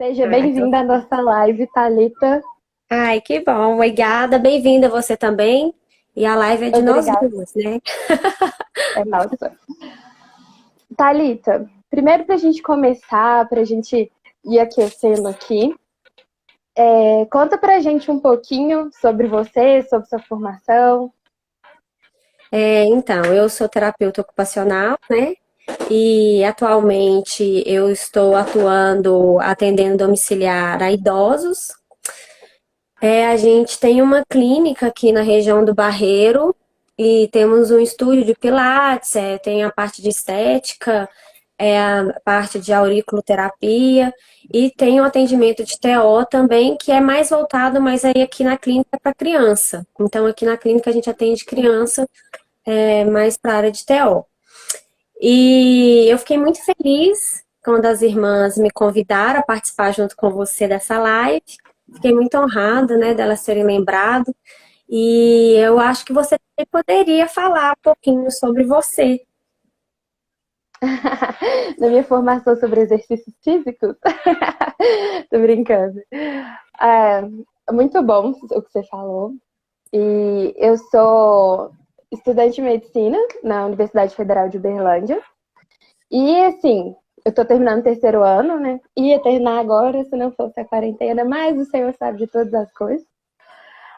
Seja Ah, bem-vinda à nossa live, Thalita. ai, que bom. Obrigada. Bem-vinda você também. E a live é de nós Obrigada, duas, né? é nossa. Thalita, primeiro para a gente começar, para a gente ir aquecendo aqui, conta para a gente um pouquinho sobre você, sobre sua formação. Então, eu sou terapeuta ocupacional, né? E atualmente eu estou atuando, atendendo domiciliar a idosos. A gente tem uma clínica aqui na região do Barreiro e temos um estúdio de pilates, tem a parte de estética, a parte de auriculoterapia e tem o atendimento de TO também, que é mais voltado, mas aí aqui na clínica é para criança. Então aqui na clínica a gente atende criança mais para a área de TO. E eu fiquei muito feliz quando as irmãs me convidaram a participar junto com você dessa live. Fiquei muito honrada, né, delas terem lembrado. E eu acho que você poderia falar um pouquinho sobre você. Na minha formação sobre exercícios físicos. Tô brincando. Muito bom o que você falou. E eu sou estudante de medicina na Universidade Federal de Uberlândia. E assim, eu tô terminando o terceiro ano, né? Ia terminar agora se não fosse a quarentena, mas o Senhor sabe de todas as coisas.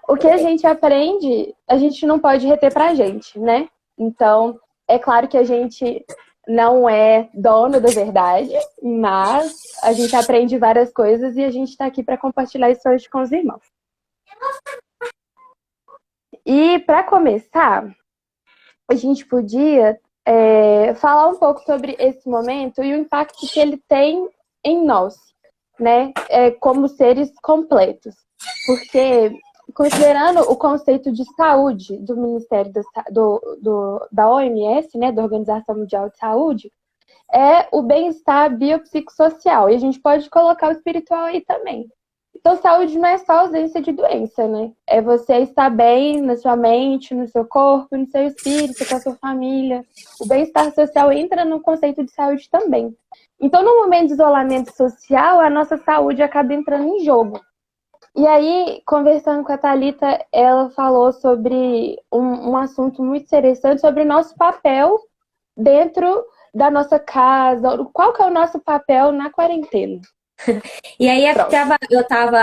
O que a gente aprende, a gente não pode reter pra gente, né? Então, é claro que a gente não é dono da verdade, mas a gente aprende várias coisas e a gente tá aqui para compartilhar isso hoje com os irmãos. E para começar, a gente podia falar um pouco sobre esse momento e o impacto que ele tem em nós, né? Como seres completos. Porque, considerando o conceito de saúde do Ministério da OMS, né, da Organização Mundial de Saúde, é o bem-estar biopsicossocial. E a gente pode colocar o espiritual aí também. Então, saúde não é só ausência de doença, né? É você estar bem na sua mente, no seu corpo, no seu espírito, com a sua família. O bem-estar social entra no conceito de saúde também. Então, no momento de isolamento social, a nossa saúde acaba entrando em jogo. E aí, conversando com a Thalita, ela falou sobre um assunto muito interessante, sobre o nosso papel dentro da nossa casa. Qual que é o nosso papel na quarentena? E aí Pronto. eu estava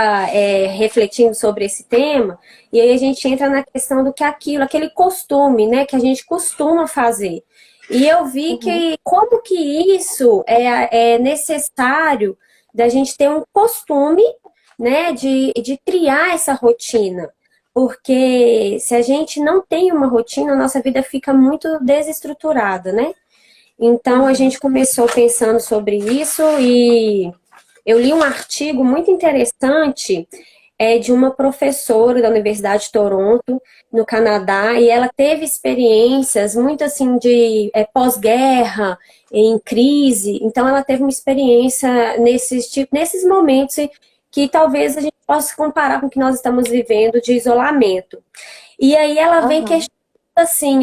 refletindo sobre esse tema, e aí a gente entra na questão do que é aquilo, aquele costume, né, que a gente costuma fazer. E eu vi que como que isso é necessário da gente ter um costume, né, de criar essa rotina. Porque se a gente não tem uma rotina, a nossa vida fica muito desestruturada, né? Então a gente começou pensando sobre isso e eu li um artigo muito interessante de uma professora da Universidade de Toronto, no Canadá, e ela teve experiências muito assim de pós-guerra, em crise, então ela teve uma experiência nesses momentos que talvez a gente possa comparar com o que nós estamos vivendo de isolamento. E aí ela vem questionando assim,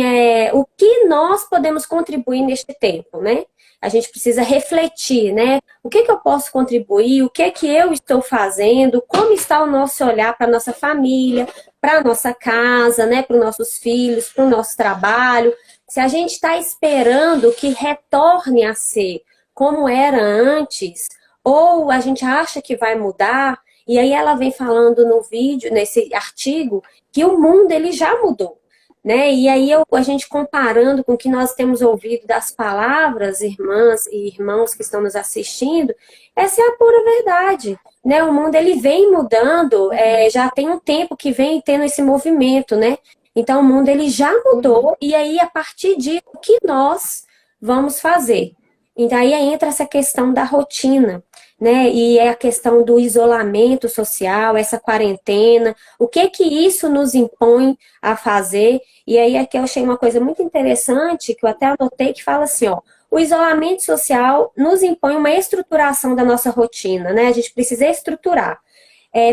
o que nós podemos contribuir neste tempo, né? A gente precisa refletir, né? O que eu posso contribuir? O que eu estou fazendo? Como está o nosso olhar para a nossa família, para a nossa casa, né? Para os nossos filhos, para o nosso trabalho? Se a gente está esperando que retorne a ser como era antes, ou a gente acha que vai mudar, e aí ela vem falando no vídeo, nesse artigo, que o mundo ele já mudou. Né? E aí a gente comparando com o que nós temos ouvido das palavras, irmãs e irmãos que estão nos assistindo, essa é a pura verdade. Né? O mundo ele vem mudando, já tem um tempo que vem tendo esse movimento, né? Então o mundo ele já mudou e aí a partir disso o que nós vamos fazer? Então aí entra essa questão da rotina, né? E é a questão do isolamento social, essa quarentena, o que isso nos impõe a fazer. E aí aqui eu achei uma coisa muito interessante, que eu até anotei, que fala assim, ó, o isolamento social nos impõe uma estruturação da nossa rotina, né? A gente precisa estruturar.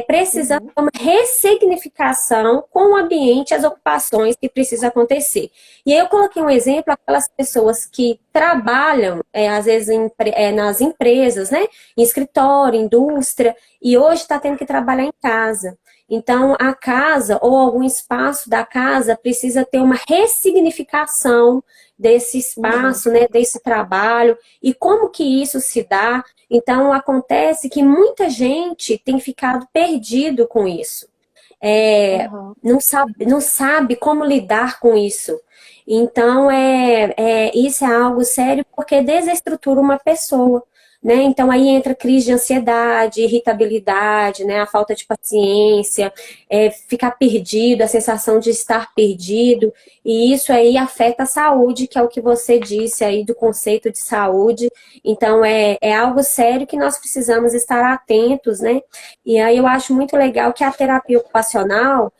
precisando de uma ressignificação com o ambiente, as ocupações que precisam acontecer. E aí eu coloquei um exemplo, aquelas pessoas que trabalham, às vezes, nas empresas, né? Em escritório, indústria, e hoje está tendo que trabalhar em casa. Então, a casa ou algum espaço da casa precisa ter uma ressignificação desse espaço, né, desse trabalho, e como que isso se dá. Então, acontece que muita gente tem ficado perdido com isso. Não sabe como lidar com isso. Então, isso é algo sério porque desestrutura uma pessoa. Né? Então, aí entra crise de ansiedade, irritabilidade, né? A falta de paciência, ficar perdido, a sensação de estar perdido, e isso aí afeta a saúde, que é o que você disse aí do conceito de saúde. Então, é algo sério que nós precisamos estar atentos, né? E aí eu acho muito legal que a terapia ocupacional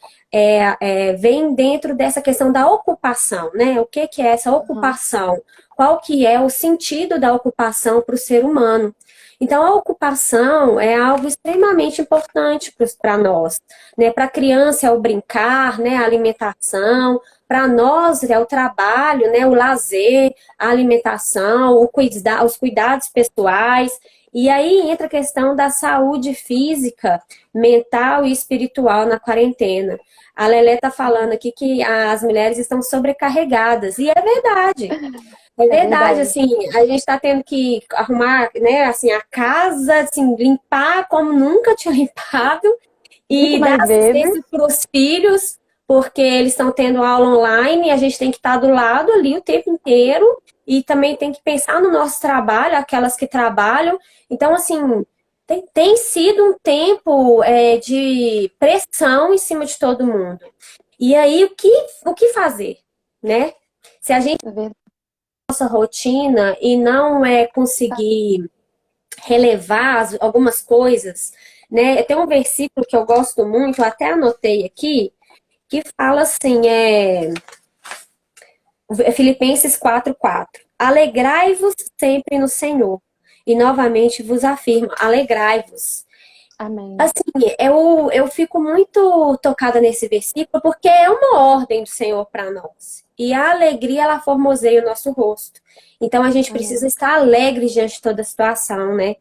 vem dentro dessa questão da ocupação, né? O que é essa ocupação? Qual que é o sentido da ocupação para o ser humano? Então, a ocupação é algo extremamente importante para nós, né? Para a criança é o brincar, né? A alimentação. Para nós é o trabalho, né? O lazer, a alimentação, os cuidados pessoais. E aí entra a questão da saúde física, mental e espiritual na quarentena. A Lelé está falando aqui que as mulheres estão sobrecarregadas, e é verdade. É verdade, assim, a gente está tendo que arrumar, né, assim, a casa, assim, limpar como nunca tinha limpado e dar assistência para os filhos, porque eles estão tendo aula online e a gente tem que estar do lado ali o tempo inteiro e também tem que pensar no nosso trabalho, aquelas que trabalham. Então, assim, tem sido um tempo de pressão em cima de todo mundo. E aí, o que fazer, né? Se a gente nossa rotina e não conseguir relevar algumas coisas, né? Tem um versículo que eu gosto muito, eu até anotei aqui, que fala assim, Filipenses 4:4. Alegrai-vos sempre no Senhor. E novamente vos afirmo, alegrai-vos. Amém. Assim, eu fico muito tocada nesse versículo porque é uma ordem do Senhor para nós. E a alegria, ela formoseia o nosso rosto. Então, a gente precisa estar alegre diante de toda a situação, né?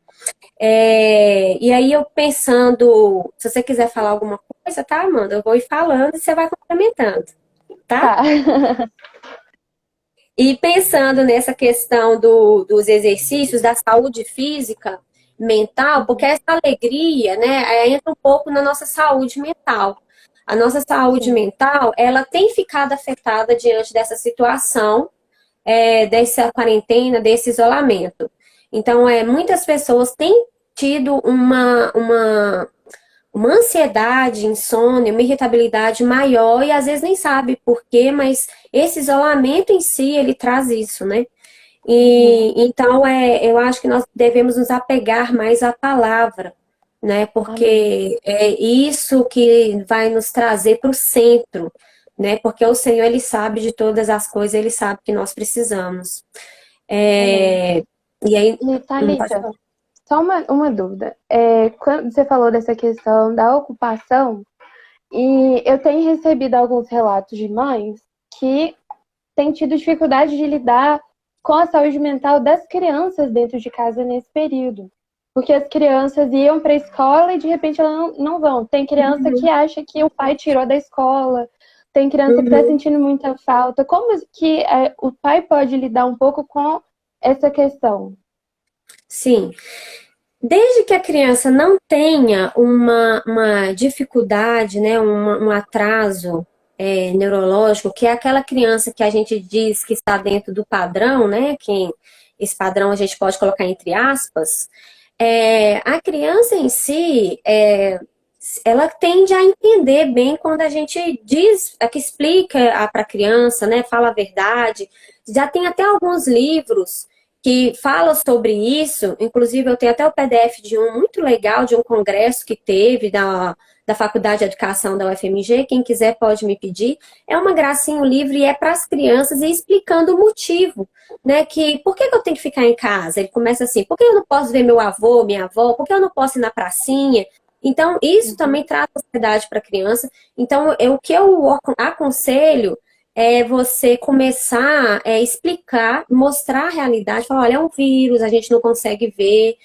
E aí, eu pensando, se você quiser falar alguma coisa, tá, Amanda? Eu vou ir falando e você vai complementando, tá? E pensando nessa questão dos exercícios, da saúde física, mental, porque essa alegria, né, entra um pouco na nossa saúde mental. A nossa saúde mental, ela tem ficado afetada diante dessa situação, dessa quarentena, desse isolamento. Então, muitas pessoas têm tido uma ansiedade, insônia, uma irritabilidade maior e às vezes nem sabe por quê, mas esse isolamento em si, ele traz isso, né? E então eu acho que nós devemos nos apegar mais à palavra, né? Porque é isso que vai nos trazer para o centro, né? Porque o Senhor, ele sabe de todas as coisas, ele sabe que nós precisamos. E aí, Thalita, só uma dúvida. Quando você falou dessa questão da ocupação, e eu tenho recebido alguns relatos de mães que têm tido dificuldade de lidar com a saúde mental das crianças dentro de casa nesse período. Porque as crianças iam para a escola e de repente elas não vão. Tem criança que acha que o pai tirou da escola, tem criança que está sentindo muita falta. Como que o pai pode lidar um pouco com essa questão? Sim. Desde que a criança não tenha uma dificuldade, né, um atraso neurológico, que é aquela criança que a gente diz que está dentro do padrão, né, que esse padrão a gente pode colocar entre aspas, a criança em si, ela tende a entender bem quando a gente diz, que explica para a criança, né, fala a verdade. Já tem até alguns livros que fala sobre isso, inclusive eu tenho até o PDF de um muito legal, de um congresso que teve da Faculdade de Educação da UFMG, quem quiser pode me pedir. É uma gracinha o livro e é para as crianças e explicando o motivo, né, que por que eu tenho que ficar em casa? Ele começa assim, por que eu não posso ver meu avô, minha avó? Por que eu não posso ir na pracinha? Então, isso Uhum. também traz ansiedade para a criança. Então, o que eu aconselho é você começar a explicar, mostrar a realidade, falar, olha, é um vírus, a gente não consegue ver,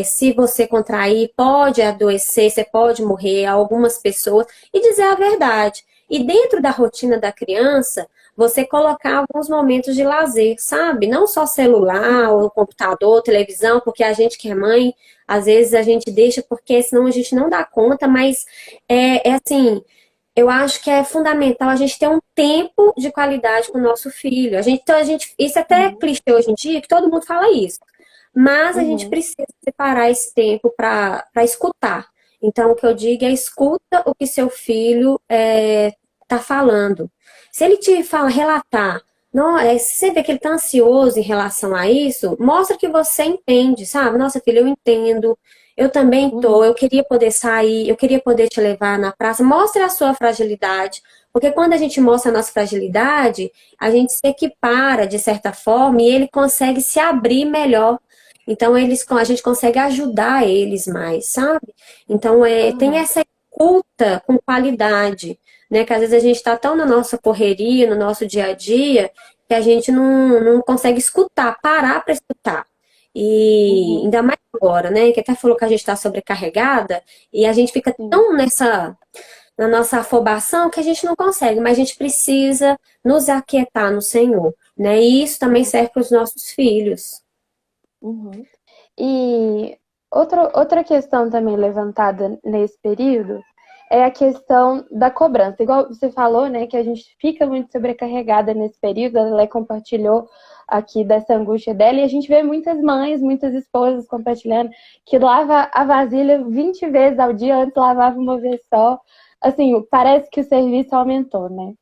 se você contrair, pode adoecer, você pode morrer, algumas pessoas, e dizer a verdade. E dentro da rotina da criança, você colocar alguns momentos de lazer, sabe? Não só celular, ou computador, televisão, porque a gente que é mãe, às vezes a gente deixa porque senão a gente não dá conta, mas é assim, eu acho que é fundamental a gente ter um tempo de qualidade com o nosso filho. Então isso é até Uhum. clichê hoje em dia, que todo mundo fala isso. Mas a gente Uhum. precisa separar esse tempo para escutar. Então, o que eu digo é escuta o que seu filho está falando. Se ele te fala, relatar, não, se você vê que ele está ansioso em relação a isso, mostra que você entende, sabe? Nossa, filho, eu entendo, eu também tô, Uhum. eu queria poder sair, eu queria poder te levar na praça. Mostre a sua fragilidade, porque quando a gente mostra a nossa fragilidade, a gente se equipara de certa forma e ele consegue se abrir melhor. Então, a gente consegue ajudar eles mais, sabe? Então, tem Uhum. essa escuta com qualidade, né? Que às vezes a gente está tão na nossa correria, no nosso dia a dia, que a gente não consegue escutar, parar para escutar. E Uhum. ainda mais agora, né? Que até falou que a gente está sobrecarregada e a gente fica Sim. tão na nossa afobação que a gente não consegue, mas a gente precisa nos aquietar no Senhor, né? E isso também serve para os nossos filhos. Uhum. E outra questão também levantada nesse período é a questão da cobrança. Igual você falou, né, que a gente fica muito sobrecarregada nesse período, a Lé compartilhou aqui dessa angústia dela, e a gente vê muitas mães, muitas esposas compartilhando que lava a vasilha 20 vezes ao dia, antes lavava uma vez só. Assim, parece que o serviço aumentou, né?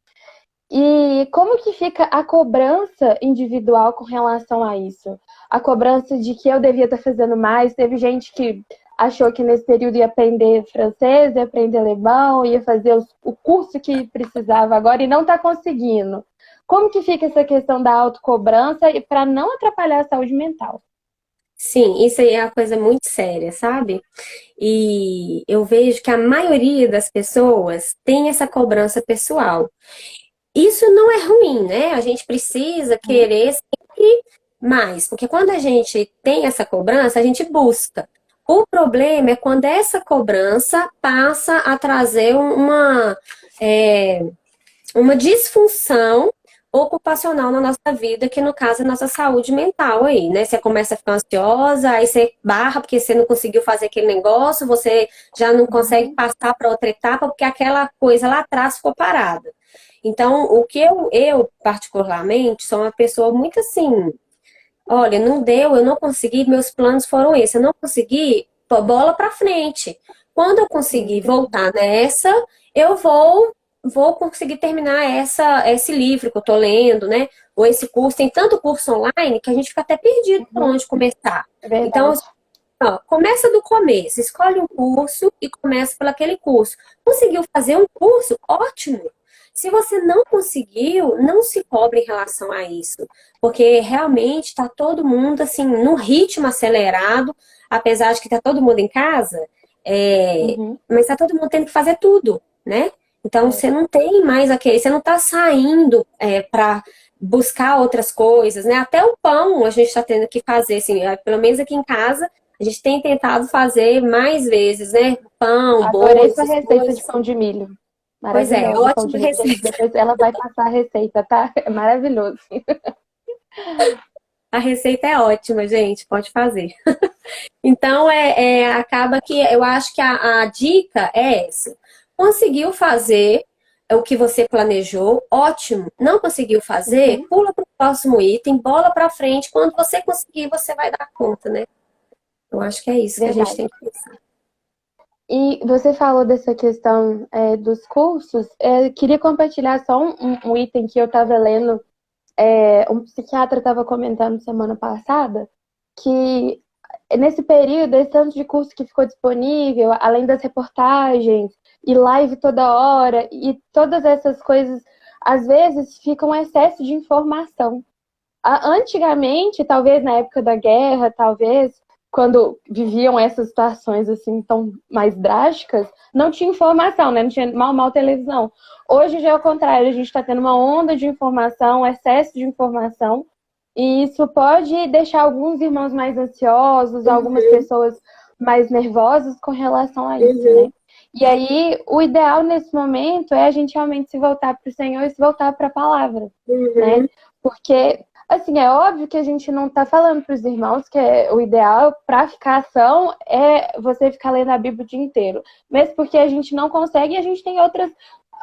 E como que fica a cobrança individual com relação a isso? A cobrança de que eu devia estar fazendo mais. Teve gente que achou que nesse período ia aprender francês, ia aprender alemão, ia fazer o curso que precisava agora e não está conseguindo. Como que fica essa questão da autocobrança e para não atrapalhar a saúde mental? Sim, isso aí é uma coisa muito séria, sabe? E eu vejo que a maioria das pessoas tem essa cobrança pessoal. Isso não é ruim, né? A gente precisa Uhum. querer sempre mais, porque quando a gente tem essa cobrança, a gente busca. O problema é quando essa cobrança passa a trazer é, uma disfunção ocupacional na nossa vida, que no caso é a nossa saúde mental aí, né? Você começa a ficar ansiosa, aí você barra porque você não conseguiu fazer aquele negócio, você já não consegue Uhum. passar para outra etapa porque aquela coisa lá atrás ficou parada. Então, o que eu particularmente sou uma pessoa muito assim, olha, não deu, eu não consegui, meus planos foram esses, eu não consegui, pô, bola para frente. Quando eu conseguir Entendi. voltar nessa, eu vou conseguir terminar esse livro que eu tô lendo, né? Ou esse curso. Tem tanto curso online que a gente fica até perdido por Uhum. onde começar. É Então, verdade. ó, começa do começo, escolhe um curso e começa por aquele curso. Conseguiu fazer um curso? Ótimo. Se você não conseguiu, não se cobre em relação a isso, porque realmente está todo mundo assim num ritmo acelerado, apesar de que está todo mundo em casa, Uhum. mas está todo mundo tendo que fazer tudo, né? Então É. você não tem mais aquele, você não está saindo para buscar outras coisas, né? Até o pão a gente está tendo que fazer, assim, pelo menos aqui em casa a gente tem tentado fazer mais vezes, né? Pão, bolo, Adorei sua essas receita de coisas. pão de milho. Pois é, Maravilhosa o pão de ótima milho, gente. receita. Depois ela vai passar a receita, tá? É maravilhoso. A receita é ótima, gente, pode fazer. Então, acaba que eu acho que a dica é essa. Conseguiu fazer o que você planejou, ótimo. Não conseguiu fazer, Uhum, pula para o próximo item, bola para frente. Quando você conseguir, você vai dar conta, né? Eu acho que é isso que a gente verdade. tem que pensar. E você falou dessa questão dos cursos. Queria compartilhar só um item que eu estava lendo. Um psiquiatra estava comentando semana passada que nesse período, esse tanto de curso que ficou disponível, além das reportagens e live toda hora e todas essas coisas, às vezes fica um excesso de informação. Antigamente, talvez na época da guerra, talvez, quando viviam essas situações assim tão mais drásticas, não tinha informação, né? Não tinha mal televisão. Hoje já é o contrário, a gente está tendo uma onda de informação, excesso de informação, e isso pode deixar alguns irmãos mais ansiosos, algumas pessoas mais nervosas com relação a isso, né? E aí, o ideal nesse momento é a gente realmente se voltar para o Senhor e se voltar para a palavra, né? Porque, assim, é óbvio que a gente não está falando para os irmãos que o ideal para ficar são é você ficar lendo a Bíblia o dia inteiro. Mesmo porque a gente não consegue e a gente tem outras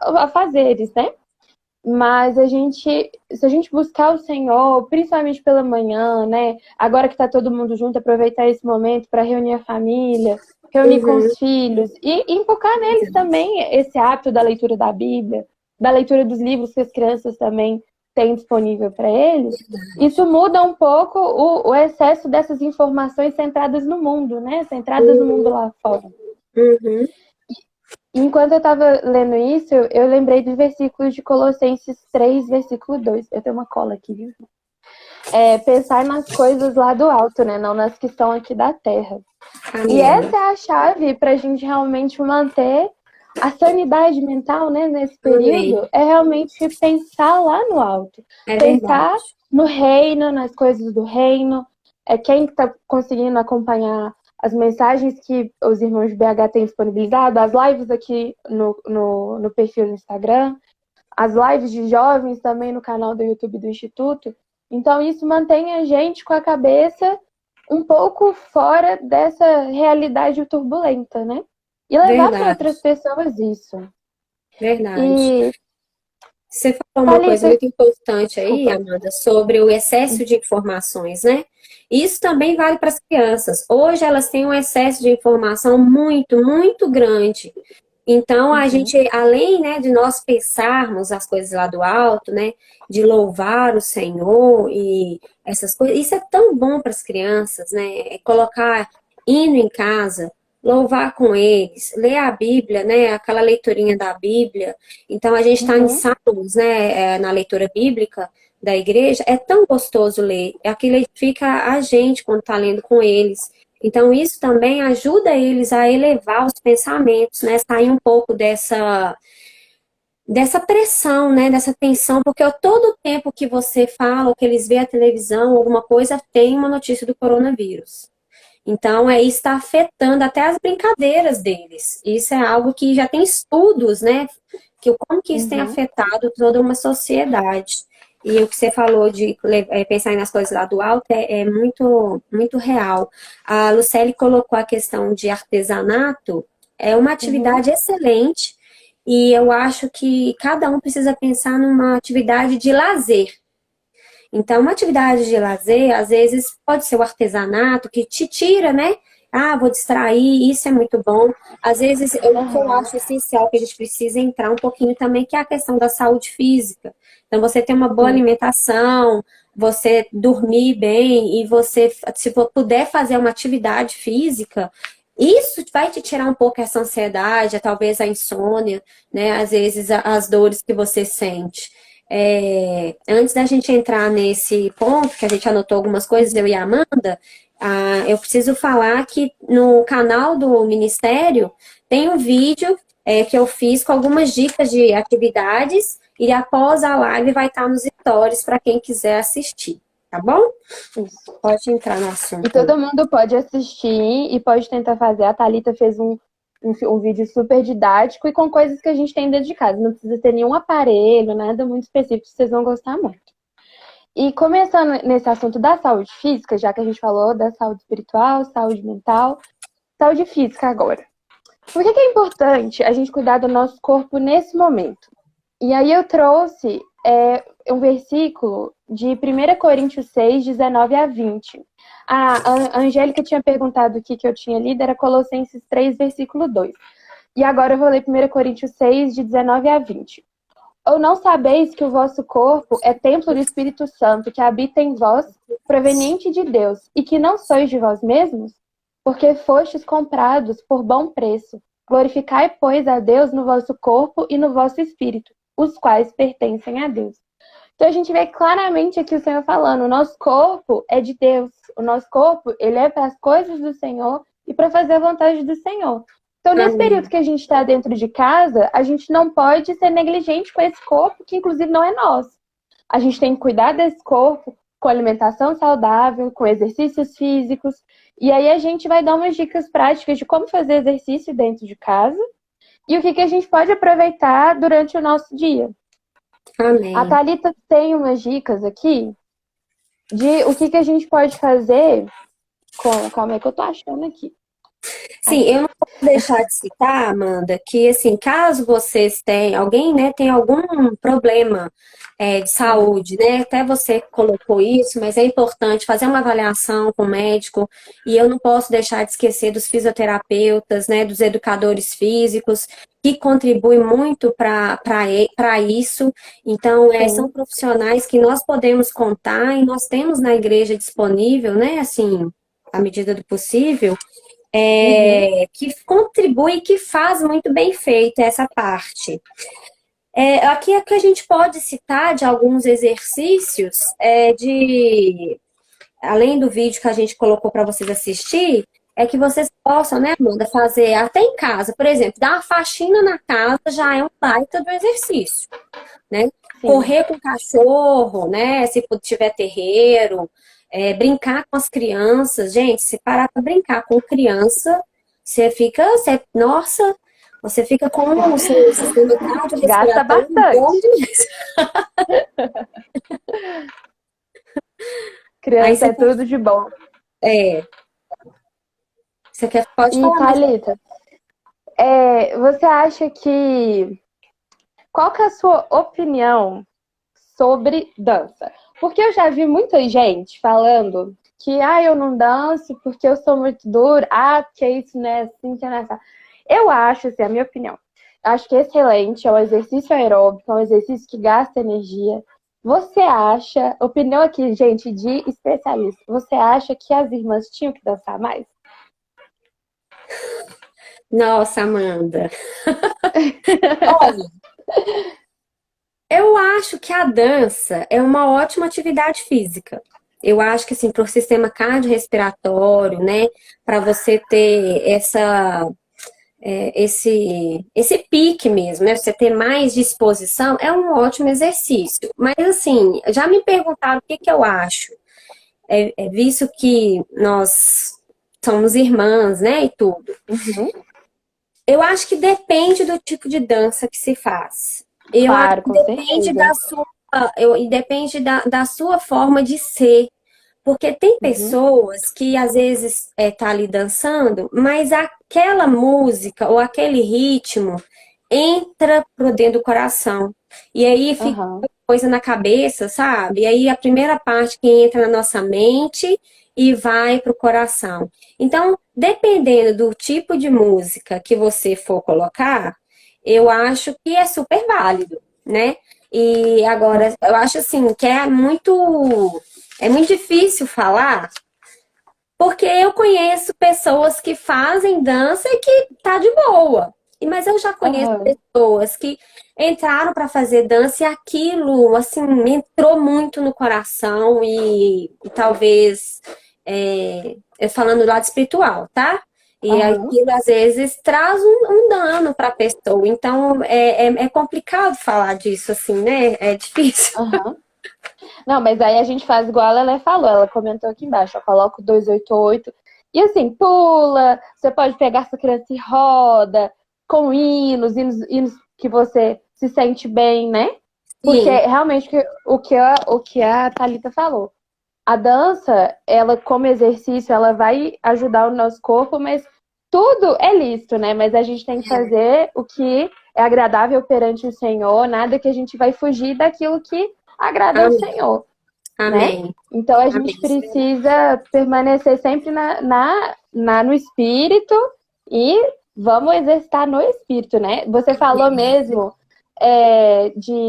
afazeres, né? Mas se a gente buscar o Senhor, principalmente pela manhã, né? Agora que está todo mundo junto, aproveitar esse momento para reunir a família, reunir com os filhos e inculcar neles também esse hábito da leitura da Bíblia, da leitura dos livros que as crianças também têm disponível para eles. Isso muda um pouco o excesso dessas informações centradas no mundo, né? Centradas no mundo lá fora. Enquanto eu estava lendo isso, eu lembrei dos versículos de Colossenses 3, versículo 2. Eu tenho uma cola aqui, viu? Pensar nas coisas lá do alto, né? Não nas que estão aqui da terra. Amém. E essa é a chave para a gente realmente manter a sanidade mental, né? Nesse período. Amém. É realmente pensar lá no alto. Pensar no reino, nas coisas do reino. Quem está conseguindo acompanhar as mensagens que os irmãos de BH têm disponibilizado, as lives aqui no perfil do Instagram, as lives de jovens também no canal do YouTube do Instituto. Então, isso mantém a gente com a cabeça um pouco fora dessa realidade turbulenta, né? E levar para outras pessoas isso. Verdade. Você falou uma coisa muito importante aí, Amanda, sobre o excesso de informações, né? Isso também vale para as crianças. Hoje elas têm um excesso de informação muito, muito grande. Então, a gente, além, né, de nós pensarmos as coisas lá do alto, né, de louvar o Senhor e essas coisas, isso é tão bom para as crianças, né? Colocar hino em casa, louvar com eles, ler a Bíblia, né, aquela leiturinha da Bíblia. Então, a gente está em salmos, né, na leitura bíblica da igreja, é tão gostoso ler, aquilo edifica a gente quando está lendo com eles. Então, isso também ajuda eles a elevar os pensamentos, né, sair um pouco dessa pressão, né, dessa tensão, porque todo o tempo que você fala, ou que eles veem a televisão, alguma coisa, tem uma notícia do coronavírus. Então, isso está afetando até as brincadeiras deles. Isso é algo que já tem estudos, né? Como que isso tem afetado toda uma sociedade. E o que você falou de pensar nas coisas lá do alto é muito, muito real. A Lucely colocou a questão de artesanato, é uma atividade excelente, e eu acho que cada um precisa pensar numa atividade de lazer. Então, uma atividade de lazer, às vezes, pode ser o artesanato, que te tira, né? Vou distrair, isso é muito bom. Às vezes, eu acho essencial que a gente precisa entrar um pouquinho também, que é a questão da saúde física. Então, você ter uma boa alimentação, você dormir bem, e você, se puder fazer uma atividade física, isso vai te tirar um pouco essa ansiedade, talvez a insônia, né? Às vezes, as dores que você sente. Antes da gente entrar nesse ponto, que a gente anotou algumas coisas, eu e a Amanda, eu preciso falar que no canal do Ministério tem um vídeo que eu fiz com algumas dicas de atividades, e após a live vai estar nos stories para quem quiser assistir, tá bom? Isso. Pode entrar no assunto. E todo mundo pode assistir e pode tentar fazer. A Thalita fez um vídeo super didático e com coisas que a gente tem dentro de casa. Não precisa ter nenhum aparelho, nada muito específico, vocês vão gostar muito. E começando nesse assunto da saúde física, já que a gente falou da saúde espiritual, saúde mental, saúde física agora. Por que é importante a gente cuidar do nosso corpo nesse momento? E aí eu trouxe um versículo de 1 Coríntios 6, 19 a 20. A Angélica tinha perguntado o que eu tinha lido, era Colossenses 3, versículo 2. E agora eu vou ler 1 Coríntios 6, de 19 a 20. Ou não sabeis que o vosso corpo é templo do Espírito Santo, que habita em vós, proveniente de Deus, e que não sois de vós mesmos? Porque fostes comprados por bom preço. Glorificai, pois, a Deus no vosso corpo e no vosso espírito, os quais pertencem a Deus. Então a gente vê claramente aqui o Senhor falando, o nosso corpo é de Deus, o nosso corpo, ele é para as coisas do Senhor e para fazer a vontade do Senhor. Então, nesse Amém. período que a gente está dentro de casa, a gente não pode ser negligente com esse corpo, que inclusive não é nosso. A gente tem que cuidar desse corpo com alimentação saudável, com exercícios físicos. E aí a gente vai dar umas dicas práticas de como fazer exercício dentro de casa e o que a gente pode aproveitar durante o nosso dia. Amém. A Thalita tem umas dicas aqui de o que a gente pode fazer com... Calma aí que eu tô achando aqui. Sim, eu não posso deixar de citar, Amanda, que assim, caso vocês tenham, alguém, né, tem algum problema de saúde, né, até você colocou isso, mas é importante fazer uma avaliação com o médico, e eu não posso deixar de esquecer dos fisioterapeutas, né, dos educadores físicos, que contribuem muito para isso. Então, são profissionais que nós podemos contar e nós temos na igreja disponível, né, assim, à medida do possível, que contribui, que faz muito bem feito essa parte. Aqui é que a gente pode citar de alguns exercícios, além do vídeo que a gente colocou para vocês assistir, é que vocês possam, né, Amanda, fazer até em casa. Por exemplo, dar uma faxina na casa já é um baita do exercício, né? Sim. Correr com o cachorro, né, se tiver terreiro, brincar com as crianças. Gente, se parar para brincar com criança, nossa, você fica com o seu sistema cardiorrespiratório. Gasta bastante. Criança é tudo de bom. Você pode falar. Thalita, você acha que... Qual que é a sua opinião sobre dança? Porque eu já vi muita gente falando que eu não danço porque eu sou muito dura, porque isso não é assim, que não é assim. Eu acho, assim, a minha opinião, acho que é excelente, é um exercício aeróbico, é um exercício que gasta energia. Você acha, opinião aqui, gente, de especialista, você acha que as irmãs tinham que dançar mais? Nossa, Amanda. Olha, eu acho que a dança é uma ótima atividade física. Eu acho que, assim, para o sistema cardiorrespiratório, né, para você ter esse pique mesmo, né, você ter mais disposição, é um ótimo exercício. Mas, assim, já me perguntaram o que eu acho. Visto que nós somos irmãs, né, e tudo. Uhum. Eu acho que depende do tipo de dança que se faz. Claro, com depende depende da sua forma de ser. Porque tem pessoas que às vezes tá ali dançando, mas aquela música ou aquele ritmo entra pro dentro do coração. E aí fica coisa na cabeça, sabe? E aí a primeira parte que entra na nossa mente e vai pro coração. Então, dependendo do tipo de música que você for colocar, eu acho que é super válido, né? E agora, eu acho assim, que é muito difícil falar, porque eu conheço pessoas que fazem dança e que tá de boa. Mas eu já conheço pessoas que entraram para fazer dança e aquilo, assim, entrou muito no coração e talvez, falando do lado espiritual, tá? E aquilo, às vezes, traz um dano para a pessoa. Então, é complicado falar disso, assim, né? É difícil. Não, mas aí a gente faz igual a Lelé falou. Ela comentou aqui embaixo. Eu coloco 288. E assim, pula. Você pode pegar essa criança e roda. Com hinos que você se sente bem, né? Porque realmente o que a Thalita falou. A dança, ela como exercício, ela vai ajudar o nosso corpo, mas tudo é lícito, né? Mas a gente tem que fazer o que é agradável perante o Senhor, nada que a gente vai fugir daquilo que agrada ao Senhor. Amém. Né? Então a gente precisa permanecer sempre no espírito e vamos exercitar no espírito, né? Você falou mesmo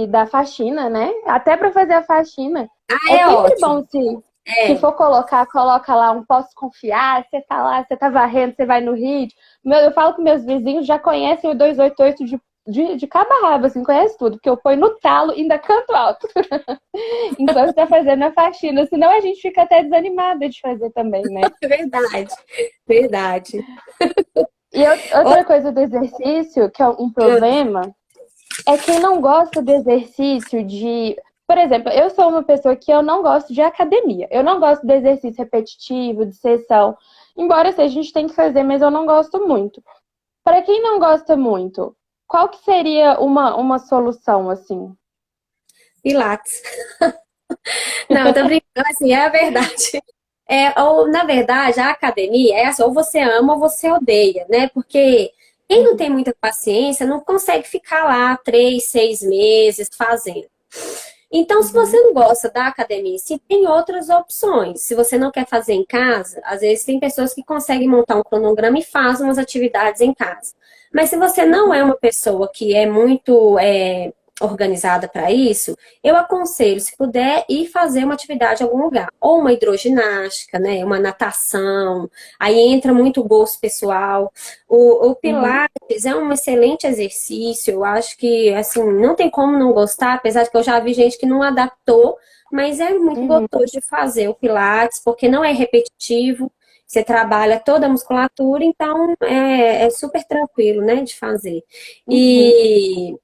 da faxina, né? Até para fazer a faxina. É sempre ótimo. Bom se for coloca lá um posso confiar, você tá lá, você tá varrendo, você vai no ritmo. Eu falo que meus vizinhos já conhecem o 288 de cabo a rabo, assim, conhece tudo, porque eu ponho no talo e ainda canto alto. Enquanto tá fazendo a faxina, senão a gente fica até desanimada de fazer também, né? Verdade, verdade. E outra coisa do exercício, que é um problema, é quem não gosta do exercício de... Por exemplo, eu sou uma pessoa que eu não gosto de academia. Eu não gosto do exercício repetitivo, de sessão. Embora a gente tem que fazer, mas eu não gosto muito. Para quem não gosta muito, qual que seria uma solução, assim? Pilates. Não, eu tô brincando, assim, é a verdade. Ou, na verdade, a academia é assim, ou você ama ou você odeia, né? Porque quem não tem muita paciência não consegue ficar lá 3, 6 meses fazendo. Então, se você não gosta da academia, se tem outras opções. Se você não quer fazer em casa, às vezes tem pessoas que conseguem montar um cronograma e fazem umas atividades em casa. Mas se você não é uma pessoa que é muito organizada para isso, eu aconselho, se puder, ir fazer uma atividade em algum lugar. Ou uma hidroginástica, né? Uma natação. Aí entra muito gosto pessoal. O Pilates é um excelente exercício. Eu acho que, assim, não tem como não gostar, apesar de que eu já vi gente que não adaptou, mas é muito gostoso de fazer o Pilates, porque não é repetitivo. Você trabalha toda a musculatura, então é super tranquilo, né, de fazer. E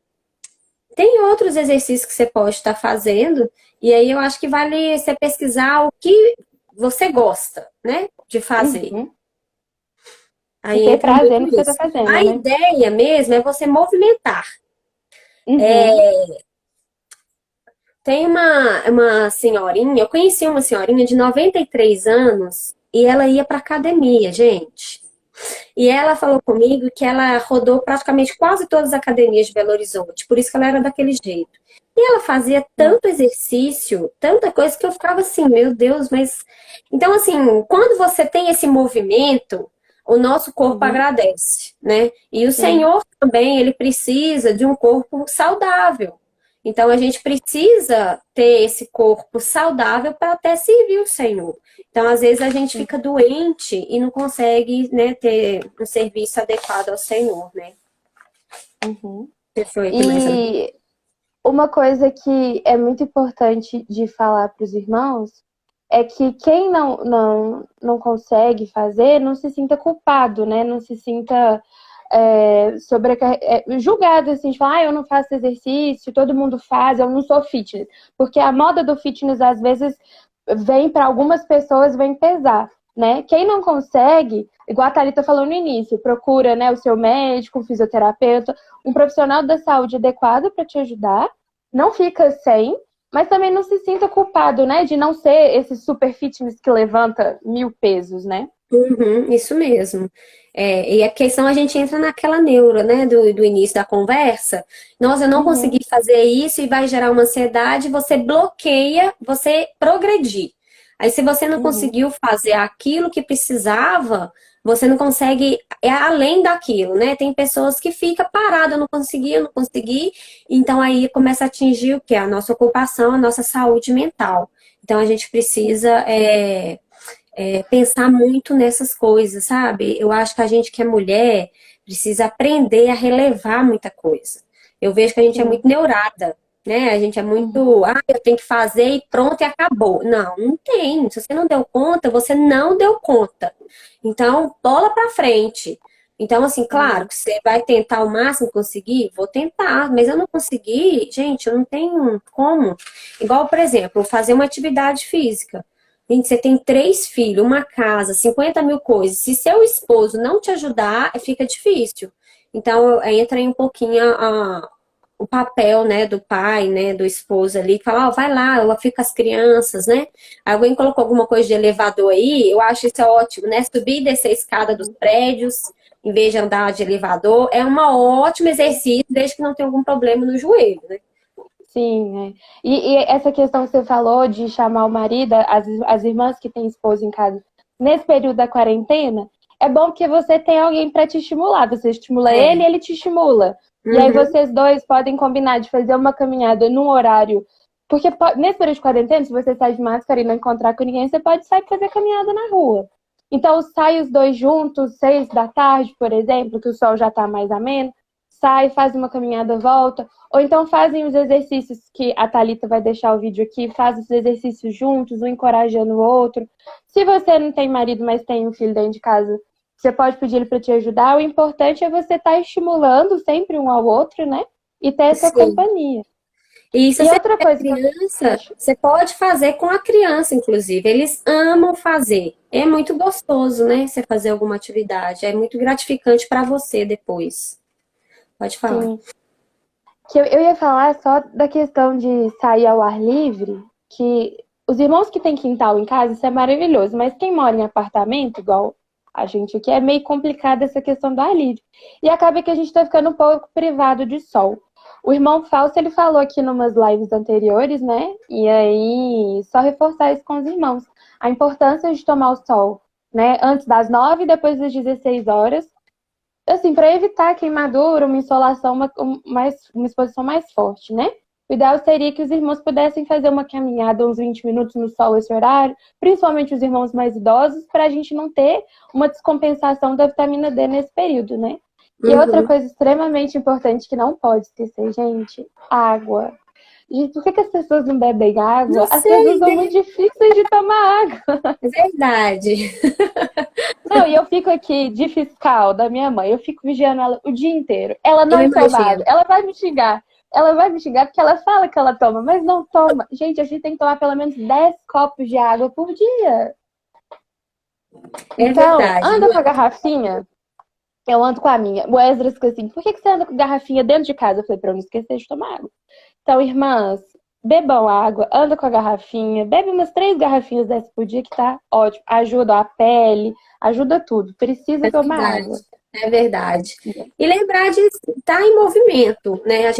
tem outros exercícios que você pode estar fazendo, e aí eu acho que vale você pesquisar o que você gosta, né, de fazer. E Aí ter entra prazer muito no que você tá nisso. fazendo, A né? ideia mesmo é você movimentar. Tem uma senhorinha, eu conheci uma senhorinha de 93 anos, e ela ia para academia, gente. E ela falou comigo que ela rodou praticamente quase todas as academias de Belo Horizonte, por isso que ela era daquele jeito. E ela fazia tanto exercício, tanta coisa que eu ficava assim, meu Deus, mas. Então, assim, quando você tem esse movimento, o nosso corpo agradece, né? E o Sim. Senhor também, ele precisa de um corpo saudável. Então, a gente precisa ter esse corpo saudável para até servir o Senhor. Então, às vezes, a gente fica doente e não consegue, né, ter um serviço adequado ao Senhor, né? Que foi que mais ela... E uma coisa que é muito importante de falar para os irmãos é que quem não consegue fazer, não se sinta culpado, né? Não se sinta julgado, assim, de falar, eu não faço exercício, todo mundo faz, eu não sou fitness. Porque a moda do fitness, às vezes, vem para algumas pessoas, vem pesar, né? Quem não consegue, igual a Thalita falou no início, procura, né, o seu médico, um fisioterapeuta, um profissional da saúde adequado para te ajudar, não fica sem, mas também não se sinta culpado, né, de não ser esse super fitness que levanta 1000 pesos, né? Isso mesmo. E a questão, a gente entra naquela neura, né, do início da conversa. Nossa, eu não consegui fazer isso e vai gerar uma ansiedade, você bloqueia você progredir. Aí, se você não conseguiu fazer aquilo que precisava, você não consegue, além daquilo, né? Tem pessoas que ficam paradas, eu não consegui. Então, aí começa a atingir o quê? A nossa ocupação, a nossa saúde mental. Então, a gente precisa pensar muito nessas coisas, sabe? Eu acho que a gente que é mulher precisa aprender a relevar muita coisa. Eu vejo que a gente é muito neurada, né? A gente é muito, eu tenho que fazer e pronto e acabou. Não, não tem. Se você não deu conta, você não deu conta. Então, bola pra frente. Então, assim, claro que você vai tentar ao máximo conseguir, vou tentar, mas eu não consegui, gente, eu não tenho como. Igual, por exemplo, fazer uma atividade física. Gente, você tem 3 filhos, uma casa, 50 mil coisas. Se seu esposo não te ajudar, fica difícil. Então, entra aí um pouquinho o papel, né, do pai, né, do esposo ali, que fala, ó, vai lá, eu fico com as crianças, né? Alguém colocou alguma coisa de elevador aí, eu acho isso ótimo, né? Subir e descer a escada dos prédios, em vez de andar de elevador, é um ótimo exercício, desde que não tenha algum problema no joelho, né? Sim, é. E essa questão que você falou de chamar o marido, as irmãs que têm esposo em casa, nesse período da quarentena, é bom que você tem alguém para te estimular. Você estimula ele e ele te estimula. E aí vocês dois podem combinar de fazer uma caminhada num horário. Porque nesse período de quarentena, se você sai de máscara e não encontrar com ninguém, você pode sair para fazer caminhada na rua. Então, sai os dois juntos, 6 da tarde, por exemplo, que o sol já está mais ameno. sai, faz uma caminhada, volta. Ou então fazem os exercícios que a Thalita vai deixar o vídeo aqui, faz os exercícios juntos, um encorajando o outro. Se você não tem marido, mas tem um filho dentro de casa, você pode pedir ele para te ajudar. O importante é você estar estimulando sempre um ao outro, né? E ter essa Sim. companhia. E se E você outra tem coisa criança, você pode fazer com a criança, inclusive. Eles amam fazer. É muito gostoso, né? Você fazer alguma atividade. É muito gratificante para você depois. Pode falar. Sim, que eu ia falar só da questão de sair ao ar livre, que os irmãos que têm quintal em casa, isso é maravilhoso, mas quem mora em apartamento, igual a gente aqui, é meio complicado essa questão do ar livre. E acaba que a gente tá ficando um pouco privado de sol. O irmão Fausto, ele falou aqui numas lives anteriores, né? E aí, só reforçar isso com os irmãos. A importância de tomar o sol, né? Antes das 9 e depois das 16 horas, assim, para evitar queimadura, uma insolação, uma exposição mais forte, né? O ideal seria que os irmãos pudessem fazer uma caminhada uns 20 minutos no sol esse horário, principalmente os irmãos mais idosos, para a gente não ter uma descompensação da vitamina D nesse período, né? E outra Uhum. coisa extremamente importante que não pode esquecer, gente, água. Gente, por que as pessoas não bebem Não água? As sei, pessoas são muito difíceis de tomar água. é verdade. Não, e eu fico aqui de fiscal da minha mãe, eu fico vigiando ela o dia inteiro. Ela Eu não toma água, imagino. ela vai me xingar. Ela vai me xingar porque ela fala que ela toma, mas não toma. Gente, a gente tem que tomar pelo menos 10 copos de água por dia. É Então, verdade. anda com a garrafinha. Eu ando com a minha. O Esdras fica assim, por que você anda com garrafinha dentro de casa? Eu falei, pra eu não esquecer de tomar água. Então, irmãs, bebam água, anda com a garrafinha, bebe umas 3 garrafinhas dessas por dia que tá ótimo. Ajuda a pele, ajuda tudo. Precisa É tomar verdade. água. É verdade. E lembrar de estar em movimento, né?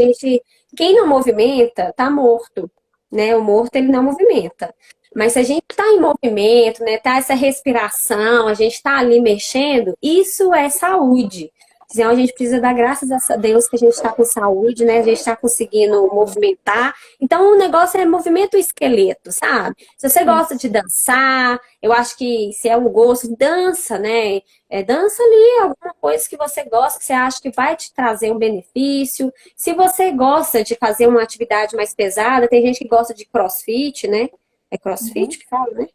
Quem não movimenta, tá morto, né? O morto, ele não movimenta. Mas se a gente está em movimento, né? Tá essa respiração, a gente está ali mexendo, isso é saúde. Então, a gente precisa dar graças a Deus que a gente está com saúde, né? A gente está conseguindo movimentar. Então, o negócio é movimento esqueleto, sabe? Se você gosta de dançar, eu acho que se é um gosto, dança, né? Dança ali alguma coisa que você gosta, que você acha que vai te trazer um benefício. Se você gosta de fazer uma atividade mais pesada, tem gente que gosta de CrossFit, né? É Uhum. CrossFit que fala, né?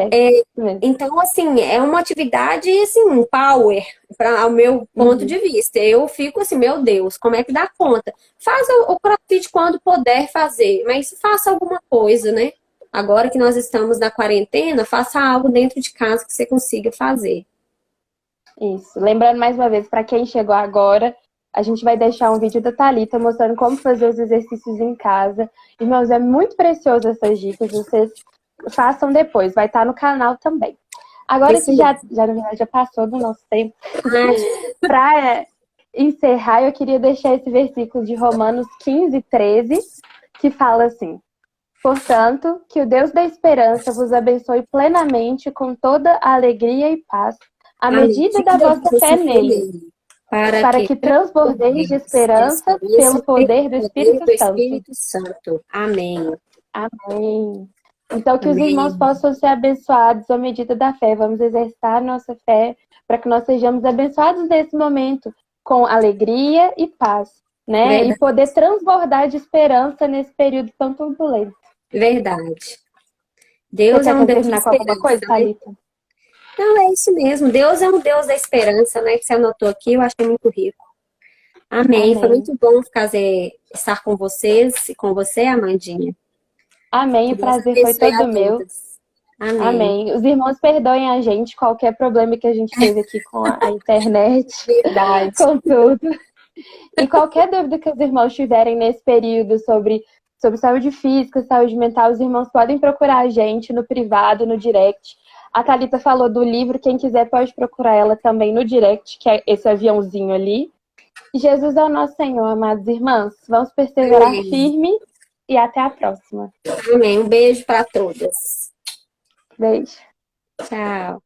Isso mesmo. Então, assim, é uma atividade, assim, um power, para o meu ponto Uhum. de vista. Eu fico assim, meu Deus, como é que dá conta? Faz o CrossFit quando puder fazer, mas faça alguma coisa, né? Agora que nós estamos na quarentena, faça algo dentro de casa que você consiga fazer. Isso. Lembrando mais uma vez, para quem chegou agora, a gente vai deixar um vídeo da Thalita mostrando como fazer os exercícios em casa. Irmãos, é muito precioso essas dicas, vocês façam depois, vai estar no canal também. Agora Isso que mesmo. na verdade, já passou do nosso tempo, Ai, para encerrar, eu queria deixar esse versículo de Romanos 15:13, que fala assim: portanto, que o Deus da esperança vos abençoe plenamente com toda a alegria e paz, à à medida da medida que vossa fé você for nele, nele, para para que que transbordeis de transbordeis de esperança esperança pelo pelo poder do poder Espírito do Santo. Espírito Santo. Amém. Amém. Então, que os irmãos Amém. possam ser abençoados à medida da fé. Vamos exercitar a nossa fé para que nós sejamos abençoados nesse momento com alegria e paz, né? E Verdade. poder transbordar de esperança nesse período tão turbulento. Verdade. Você Deus é um quer Deus de terminar com alguma coisa, esperança, né? Thalita? Não, é isso mesmo. Deus é um Deus da esperança, né? Que você anotou aqui, eu achei muito rico. Amém. Foi Amém. muito bom estar com vocês e com você, Amandinha. Amém. Que O Deus prazer foi abençoe a todo meu. todas. Amém. Amém. Os irmãos perdoem a gente qualquer problema que a gente teve aqui com a internet, Verdade. com tudo. E qualquer dúvida que os irmãos tiverem nesse período sobre saúde física, saúde mental, os irmãos podem procurar a gente no privado, no direct. A Thalita falou do livro, quem quiser pode procurar ela também no direct, que é esse aviãozinho ali. Jesus é o nosso Senhor, amados irmãos. Vamos perseverar Amém. firme e até a próxima. Amém. Um beijo para todas. Beijo. Tchau.